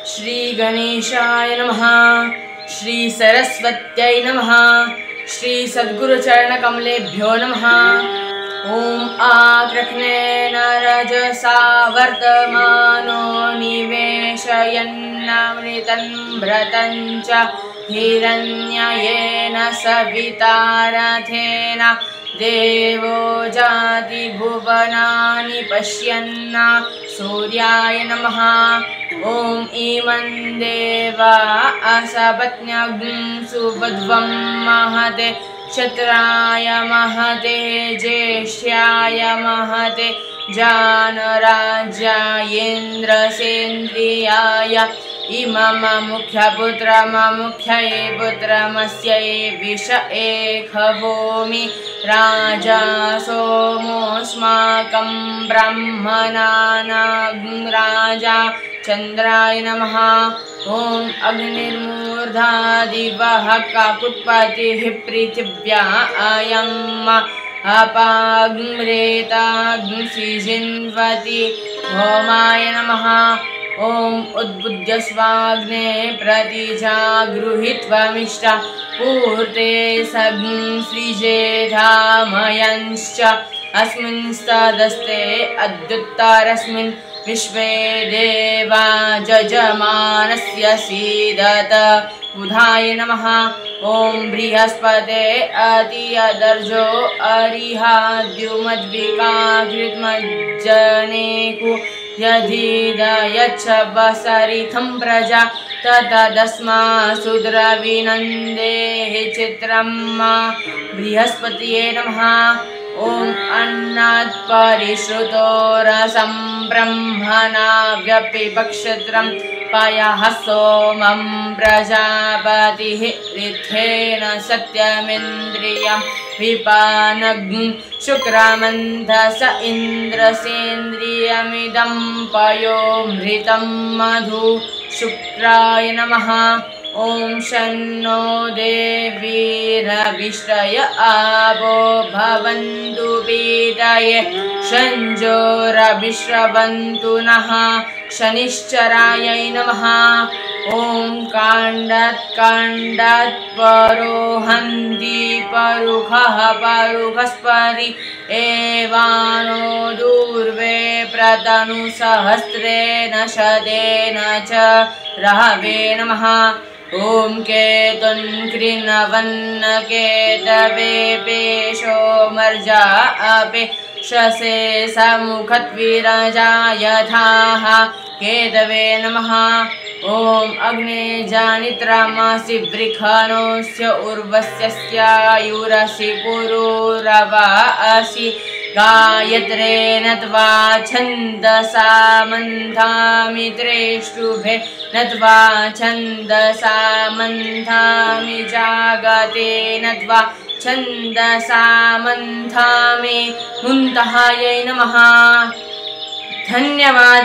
श्री गणेशाय नमः। श्री सरस्वत्यै नमः। श्री सद्गुरुचरणकमलेभ्यो नमः। ओम आकृष्णेन रजसा वर्तमानो निवेशयन्नामृतं भ्रतं च हिरण्ययेन सविता रथेन देवो जाति भुवनानि पश्यन् सूर्याय नमः। ओम इमं देवा असपत्न्यग्ं सुवध्वं महते क्षत्राय महते ज्येष्ठ्याय महते जानराज्यायेन्द्रसेन्द्रियाय इमं मुख्यपुत्रममुख्यै पुत्रमस्यै विष एखवोमि राजा सोमोऽस्माकं ब्रह्मणानां राजा चन्द्राय नमः। ओम अग्निर्मूर्धा दिवः काकुत्पतिः पृथिव्या अयम् अपाग्रेताग्निजिन्वति होमाय नमः। ओम उद्बुद्ध्यस्वाग्ने प्रतिजागृहीत्वमिष्टा पूर्ते सृजेधामयंश्च अस्मिंस्तदस्ते अद्युत्तरस्मिन् विश्वे देवा जजमानस्य सीदत बुधाय नमः। ओम बृहस्पते अतियदर्जो अरिहाद्युमद्विकाकृत्मज्जनेकु यधिदयच्छ बसरिथं प्रजा ततदस्मासुद्रविनन्देः चित्रं बृहस्पतये नमः। ओम अन्नात् परिश्रुतो रसं ब्रह्मणा व्यपिपक्षत्रं पयः सोमं प्रजापतिः ऋद्धेन सत्यमिन्द्रियं विपानग्ं शुक्रमन्थस इन्द्रसेन्द्रियमिदं पयोमृतं मधु शुक्राय नमः। ओम शन्नो देवीरविष्टय आवो भवन्तु पीतये शञ्जोरभिश्रवन्तु नः शनिश्चरायै नमः। ओम काण्डात् परोहन्ति परुखः परुखस्परि एवानो दूर्वे प्रतनु सहस्रेण शतेन च रहवे नमः। ओम केतुं कृणवन्नकेतवे पेशो मर्जा अपे शसे समुखत्विरजा यथाः केतवे नमः। ओम अग्ने जानित्रमसि वृखणोऽस्य उर्वस्यस्यायुरसि पुरुरवासि गायत्रेण त्वा छन्दसा मन्थामि त्रेष्टुभे नत्वा छन्दसा मन्थामि जागतेन त्वा छन्दसा मन्थामि मुन्तहायै नमः। धन्यवाद।